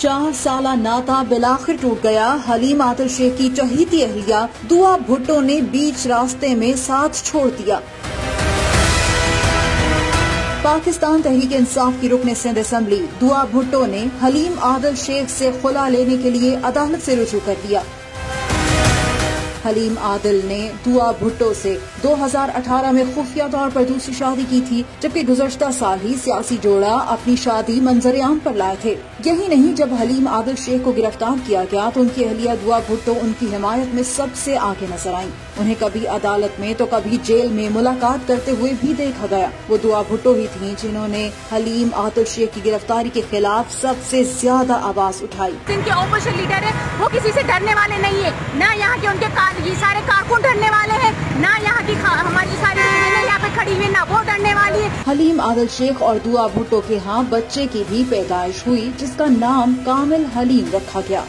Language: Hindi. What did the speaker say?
4 साला नाता बिलाखिर टूट गया। हलीम आदिल शेख की चहीती अहलिया दुआ भुट्टो ने बीच रास्ते में साथ छोड़ दिया। पाकिस्तान तहरीक इंसाफ की रुकन सिंध असेंबली दुआ भुट्टो ने हलीम आदिल शेख से खुला लेने के लिए अदालत से रुजू कर दिया। हलीम आदिल ने दुआ भुट्टो से 2018 में खुफिया तौर पर दूसरी शादी की थी, जबकि गुज़श्ता साल ही सियासी जोड़ा अपनी शादी मंजर आम पर लाए थे। यही नहीं, जब हलीम आदिल शेख को गिरफ्तार किया गया तो उनकी अहलिया दुआ भुट्टो उनकी हिमायत में सबसे आगे नजर आई। उन्हें कभी अदालत में तो कभी जेल में मुलाकात करते हुए भी देखा गया। वो दुआ भुट्टो ही थी जिन्होंने हलीम आदिल शेख की गिरफ्तारी के खिलाफ सबसे ज्यादा आवाज उठाई। इनके ऑपोजिशन लीडर है, वो किसी से डरने वाले नहीं है, ना यहाँ के उनके ये सारे कारकुन डरने वाले हैं, ना यहाँ की हमारी सारी यहाँ पे खड़ी हुई ना वो डरने वाली है। हलीम आदिल शेख और दुआ भुट्टो के यहाँ बच्चे की भी पैदाइश हुई, जिसका नाम कामिल हलीम रखा गया।